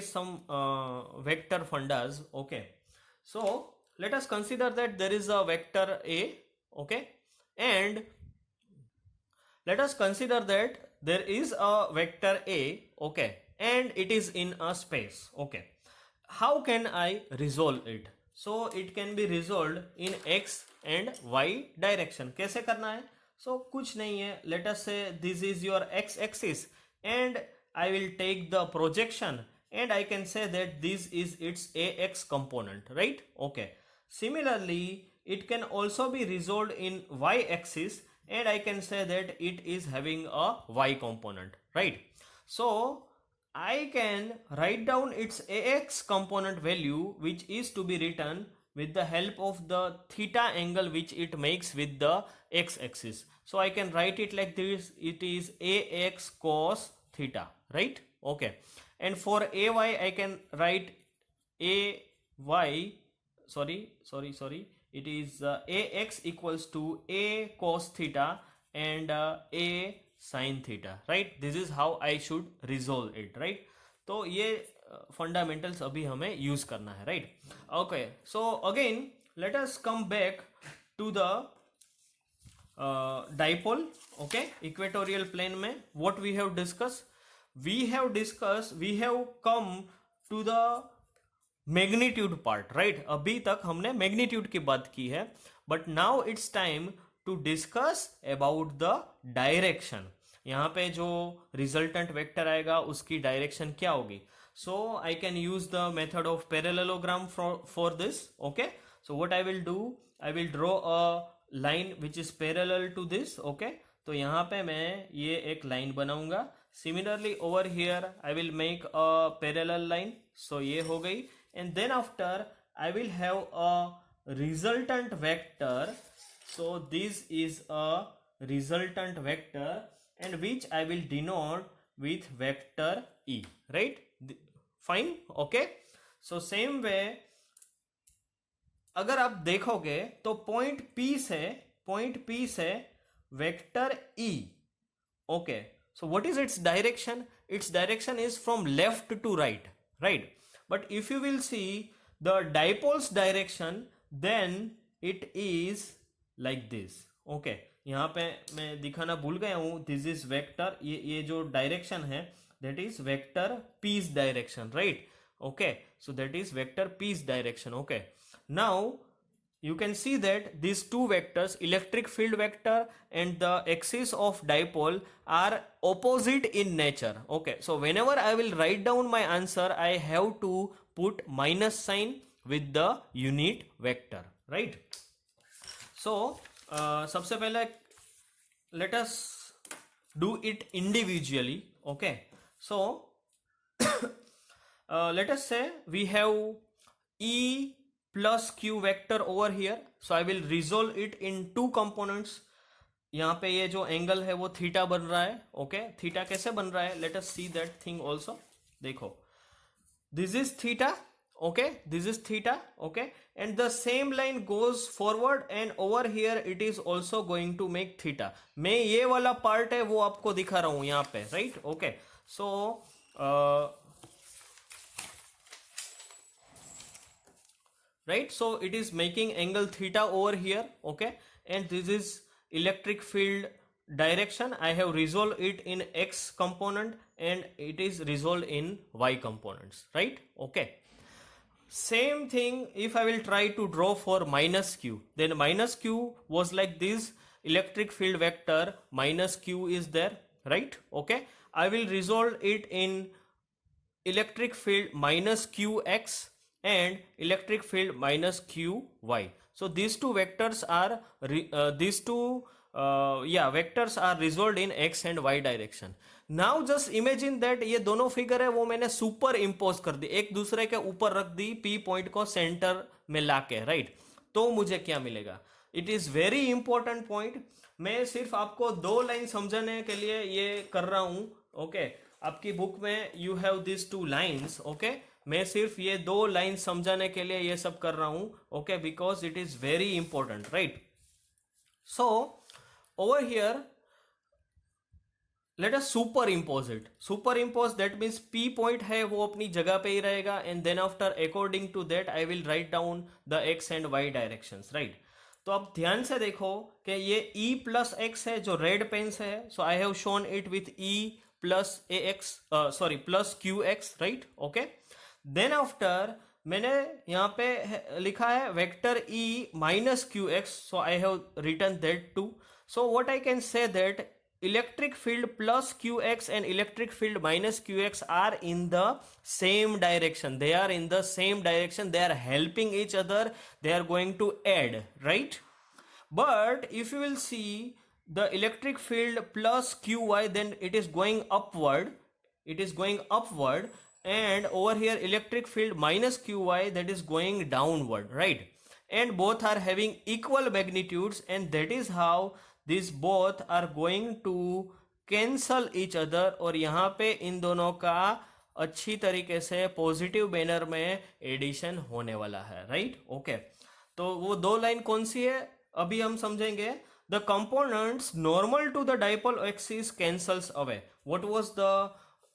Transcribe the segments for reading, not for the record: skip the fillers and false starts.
some vector fundas. Okay, so let us consider that there is a vector A. Okay, and let us consider that there is a vector A. Okay, and it is in a space. Okay, how can I resolve it? So it can be resolved in x and y direction. कैसे करना है? So कुछ नहीं है. Let us say this is your x axis and I will take the projection and I can say that this is its ax component, right? Okay. Similarly, it can also be resolved in y axis and I can say that it is having a y component, right? So I can write down its ax component value, which is to be written with the help of the theta angle which it makes with the x axis. So I can write it like this. It is ax cos theta, right? Okay. And for ay I can write ay, sorry, it is ax equals to a cos theta and a sin theta, right? This is how I should resolve it, right? तो ये fundamentals अभी हमें use करना है, right? Okay, so again let us come back to the dipole. Okay, equatorial plane में what we have discussed, we have come to the magnitude part, right? अभी तक हमने मैग्नीट्यूड की बात की है, but now it's time to discuss about the direction. यहाँ पे जो रिजल्टेंट वेक्टर आएगा उसकी डायरेक्शन क्या होगी? So I can use the method of parallelogram for this. Okay, so what I will do, I will draw a line which is parallel to this. Okay, तो यहाँ पे मैं ये एक लाइन बनाऊंगा. Similarly over here I will make a parallel line. So ये हो गई. And then after I will have a resultant vector. So this is a resultant vector and which I will denote with vector E, right? Fine. Okay, so same way अगर आप देखोगे तो point P से vector E. Okay, so what is its direction? Its direction is from left to right, right? But if you will see the dipole's direction, then it is like this. Okay, यहाँ पे मैं दिखाना भूल गया हूँ. This is vector, ये जो direction है that is vector p's direction, right? Okay, so that is vector p's direction. Okay, now you can see that these two vectors, electric field vector and the axis of dipole, are opposite in nature. Okay, so whenever I will write down my answer, I have to put minus sign with the unit vector, right? So सबसे पहले let us do it individually. Okay, so let us say we have E plus q vector over here. So I will resolve it in two components. यहाँ पे ये जो angle है वो theta बन रहा है. ओके, थीटा कैसे बन रहा है? Let us see that thing also. देखो, this is theta. Okay, this is theta. Okay, and the same line goes forward and over here it is also going to make theta. मैं ये वाला part है वो आपको दिखा रहा हूं यहाँ पे, right? Okay, so right, so it is making angle theta over here. Okay, and this is electric field direction. I have resolved it in x component and it is resolved in y components, right? Okay, same thing if I will try to draw for minus q, then minus q was like this. Electric field vector minus q is there, right? Okay, I will resolve it in electric field minus qx and electric field minus qy. So these two vectors are vectors are resolved in x and y direction. Now just imagine that ये दोनों figure है वो मैंने super impose कर दी, एक दूसरे के ऊपर रख दी, पी पॉइंट को सेंटर में लाके, राइट? तो मुझे क्या मिलेगा? It is very important point. मैं सिर्फ आपको दो लाइन समझाने के लिए ये कर रहा हूं. ओके, आपकी बुक में you have this two lines. Okay, मैं सिर्फ ये दो लाइन समझाने के लिए ये सब कर रहा हूं. Okay, because it is very important, right? So over here let us superimpose that means P point है वो अपनी जगह पे ही रहेगा and then after according to that I will write down the X and Y directions, right. तो अब ध्यान से देखो कि ये e प्लस एक्स है जो रेड पेन से है, so I have shown it with e plus a x, sorry plus q x, right, okay. Then after मैंने यहाँ पे लिखा है vector e minus q x, so I have written that too. So what I can say that electric field plus qx and electric field minus qx are in the same direction, they are in the same direction, they are helping each other, they are going to add, right? But if you will see the electric field plus qy, then it is going upward, it is going upward, and over here electric field minus qy, that is going downward, right? And both are having equal magnitudes, and that is how these both are going to cancel each other, और यहाँ पे इन दोनों का अच्छी तरीके से positive banner में addition होने वाला है, राइट, ओके। तो वो दो लाइन कौन सी है अभी हम समझेंगे। The components normal to the dipole axis cancels away. What was the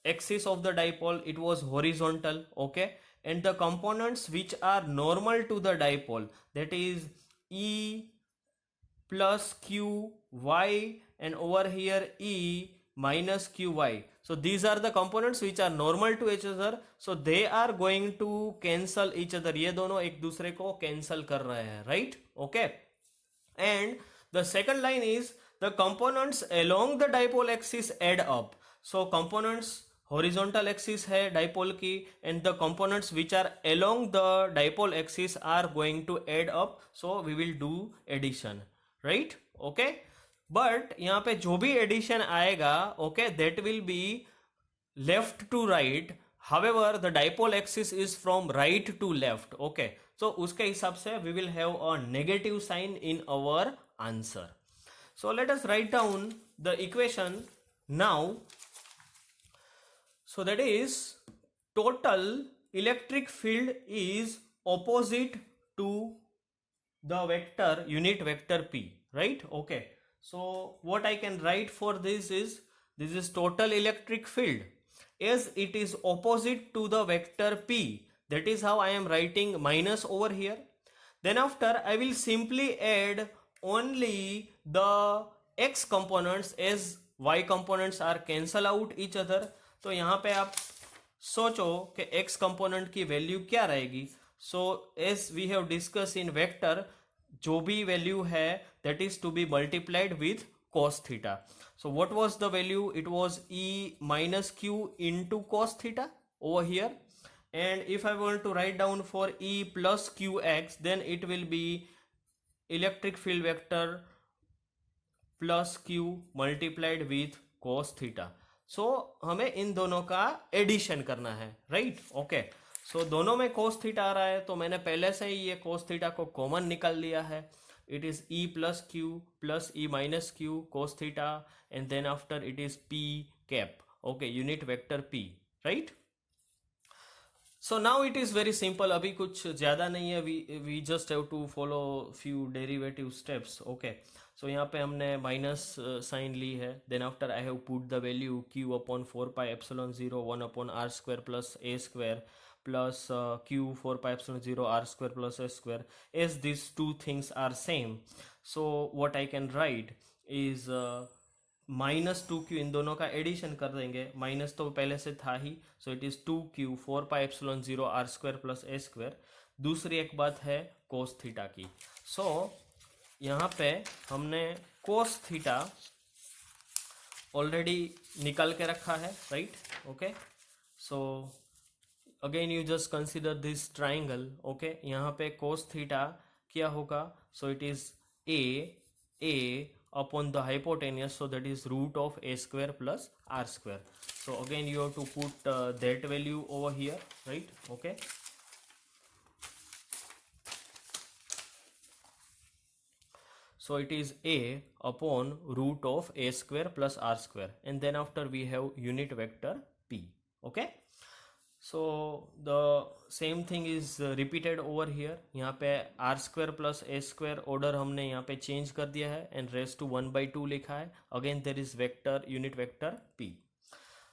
axis of the dipole? It was horizontal, okay. and the components which are normal to the dipole, that is E plus Q Y and over here E minus QY. So these are the components which are normal to each other, so they are going to cancel each other. ये दोनों एक दूसरे को cancel कर रहे हैं, right, okay. And the second line is the components along the dipole axis add up. So components horizontal axis है dipole की, and the components which are along the dipole axis are going to add up, so we will do addition, right, okay. but यहाँ पे जो भी addition आएगा, okay, that will be left to right, however the dipole axis is from right to left, okay. so उसके हिसाब से we will have a negative sign in our answer. So let us write down the equation now. So that is total electric field is opposite to the vector unit vector P, right, okay. So what I can write for this is total electric field as it is opposite to the vector P, that is how I am writing minus over here. Then after I will simply add only the x components as y components are cancel out each other. तो यहाँ पे आप सोचो कि x component की value क्या रहेगी। So as we have discuss in vector, जो भी वैल्यू है that is to be multiplied with cos theta. So what was the value? It was e minus q into cos theta over here. And if I want to write down for e plus qx, then it will be electric field vector plus q multiplied with cos theta. So हमें इन दोनों का addition करना है, right, okay. सो दोनों में cos theta आ रहा है, तो मैंने पहले से ही ये cos थीटा को कॉमन निकाल लिया है. It is e plus q plus e minus q cos theta, and then after it is p cap, okay, unit vector p, right. So now it is very simple. अभी कुछ ज्यादा नहीं है, we just have to follow few derivative steps, okay. So यहाँ पे हमने minus sign ली है. Then after I have put the value q upon 4πε0 1 upon r square plus a square plus q 4πε0 r square plus a square. As this two things are same, so what I can write is minus 2q. इन दोनों का addition कर देंगे. Minus तो पहले से था ही, so it is 2q 4πε0 r square plus a square. दूसरी एक बात है cos थीटा की. सो यहाँ पे हमने cos थीटा ऑलरेडी निकाल के रखा है, right, okay. So again you just consider this triangle, okay. यहाँ पे cos थीटा क्या होगा? सो it is a upon the hypotenuse, so that is root of a square plus r square. So again you have to put that value over here, right, okay. So it is a upon root of a square plus r square, and then after we have unit vector p, okay. So the same thing is repeated over here. यहाँ पे r square plus a square order हमने यहाँ पे change कर दिया है and race to 1/2 लिखा है. Again there is vector unit vector p.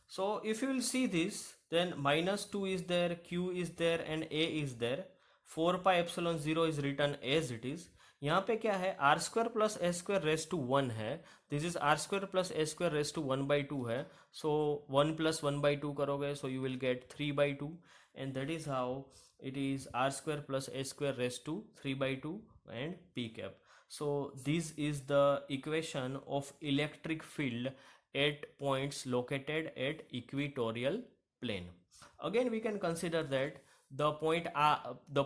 So if you will see this, then -2 is there, q is there and a is there. 4 pi epsilon 0 is written as it is. यहाँ पे क्या है, r square plus a square raise to 1 है. This is r square plus a square raise to 1/2 है. So 1 + 1/2 करोगे, so you will get 3/2 and that is how it is r square plus a square raised to 3/2 and p cap. So this is the equation of electric field at points located at equatorial plane. Again we can consider that the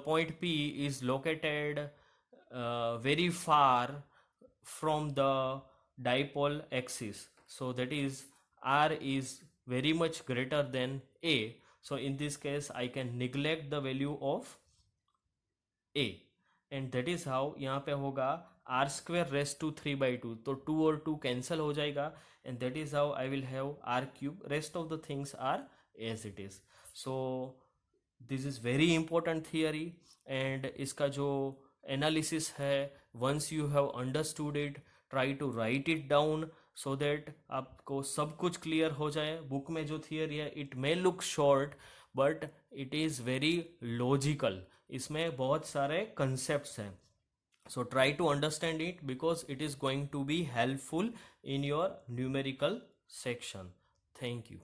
point P is located very far from the dipole axis. So that is r is very much greater than a. So in this case I can neglect the value of a and that is how यहाँ पे होगा r square raised to 3/2. तो 2 और 2 cancel हो जाएगा and that is how I will have r cube. Rest of the things are as it is. So this is very important theory and इसका जो analysis है, once you have understood it, try to write it down so that आपको सब कुछ clear हो जाए. Book में जो थियरी है it may look short but it is very logical. इसमें बहुत सारे कंसेप्ट्स हैं. So try to understand it because it is going to be helpful in your numerical section. Thank you.